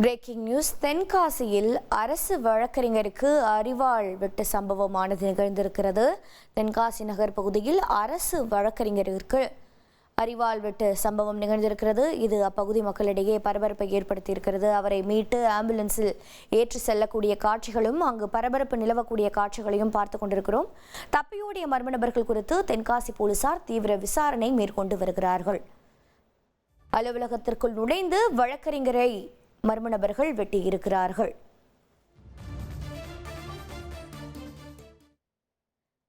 Breaking news. தென்காசியில் அரசு வழக்கறிஞருக்கு அரிவாள் வெட்டு சம்பவமானது நிகழ்ந்திருக்கிறது. தென்காசி நகர் பகுதியில் அரசு வழக்கறிஞருக்கு அரிவாள் வெட்டு சம்பவம் நிகழ்ந்திருக்கிறது. இது அப்பகுதி மக்களிடையே பரபரப்பை ஏற்படுத்தியிருக்கிறது. அவரை மீட்டு ஆம்புலன்ஸில் ஏற்றி செல்லக்கூடிய காட்சிகளும் அங்கு பரபரப்பு நிலவக்கூடிய காட்சிகளையும் பார்த்து கொண்டிருக்கிறோம். தப்பியோடிய மர்ம நபர்கள் குறித்து தென்காசி போலீசார் தீவிர விசாரணை மேற்கொண்டு வருகிறார்கள். அலுவலகத்திற்குள் நுழைந்து வழக்கறிஞரை மர்ம நபர்கள் வெட்டியிருக்கிறார்கள்.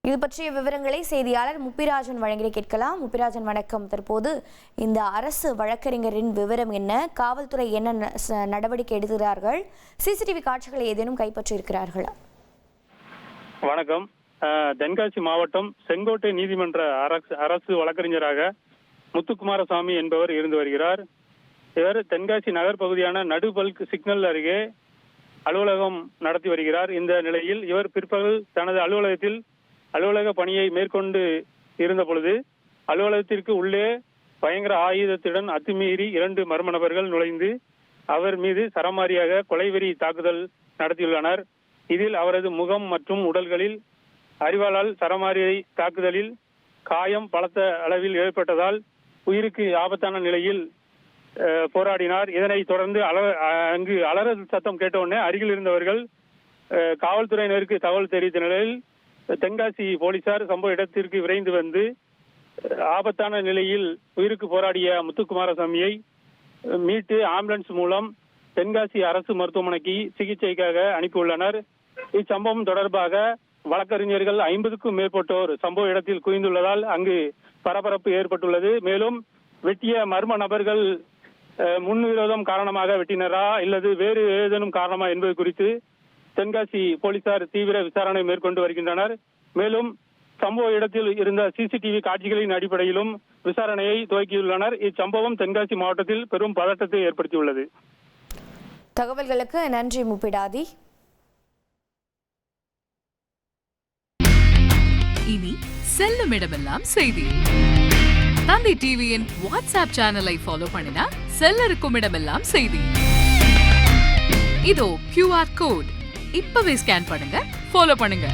இது பற்றிய விவரங்களை செய்தியாளர் முப்பிராஜன் வழங்கி கேட்கலாம். முப்பிராஜன் வணக்கம். தற்போது இந்த அரசு வழக்கறிஞரின் விவரம் என்ன? காவல்துறை என்ன நடவடிக்கை எடுக்கிறார்கள்? சிசிடிவி காட்சிகளை ஏதேனும் கைப்பற்றியிருக்கிறார்களா? வணக்கம். தென்காசி மாவட்டம் செங்கோட்டை நீதிமன்ற அரசு வழக்கறிஞராக முத்துக்குமாரசாமி என்பவர் இருந்து வருகிறார். இவர் தென்காசி நகர் பகுதியான நடுபல்க் சிக்னல் அருகே அலுவலகம் நடத்தி வருகிறார். இந்த நிலையில் இவர் பிற்பகல் தனது அலுவலக பணியை மேற்கொண்டு இருந்த பொழுது அலுவலகத்திற்கு உள்ளே பயங்கர ஆயுதத்துடன் அத்துமீறி 2 மர்ம நபர்கள் நுழைந்து அவர் மீது சரமாரியாக கொலைவெறி தாக்குதல் நடத்தியுள்ளனர். இதில் அவரது முகம் மற்றும் உடல்களில் அரிவாளால் சரமாரி தாக்குதலில் காயம் பலத்த அளவில் ஏற்பட்டதால் உயிருக்கு ஆபத்தான நிலையில் போராடினார். இதனைத் தொடர்ந்து அங்கு அலறல் சத்தம் கேட்டவுடனே அருகில் இருந்தவர்கள் காவல்துறையினருக்கு தகவல் தெரிவித்த நிலையில் தென்காசி போலீசார் சம்பவ இடத்திற்கு விரைந்து வந்து ஆபத்தான நிலையில் உயிருக்கு போராடிய முத்துக்குமாரசாமியை மீட்டு ஆம்புலன்ஸ் மூலம் தென்காசி அரசு மருத்துவமனைக்கு சிகிச்சைக்காக அனுப்பியுள்ளனர். இச்சம்பவம் தொடர்பாக வழக்கறிஞர்கள் 50க்கும் மேற்பட்டோர் சம்பவ இடத்தில் குவிந்துள்ளதால் அங்கு பரபரப்பு ஏற்பட்டுள்ளது. மேலும் வெட்டிய மர்ம நபர்கள் முன்விரோதம் காரணமாக வெட்டினரா இல்லது வேறு ஏதேனும் காரணமா என்பது குறித்து தென்காசி போலீசார் தீவிர விசாரணை மேற்கொண்டு வருகின்றனர். மேலும் சம்பவ இடத்தில் இருந்த சிசிடிவி காட்சிகளின் அடிப்படையிலும் விசாரணையை துவக்கியுள்ளனர். இச்சம்பவம் தென்காசி மாவட்டத்தில் பெரும் பதட்டத்தை ஏற்படுத்தியுள்ளது. தகவல்களுக்கு நன்றி முப்பிடாதி. இனி செல்லும் இடமெல்லாம் செய்தி. தந்தை டிவியின் வாட்ஸ்அப் சேனலை ஃபாலோ பண்ணினா செல்லருக்கும் இடமெல்லாம் செய்தி. இதோ QR கோட் இப்பவே ஸ்கேன் பண்ணுங்க, ஃபாலோ பண்ணுங்க.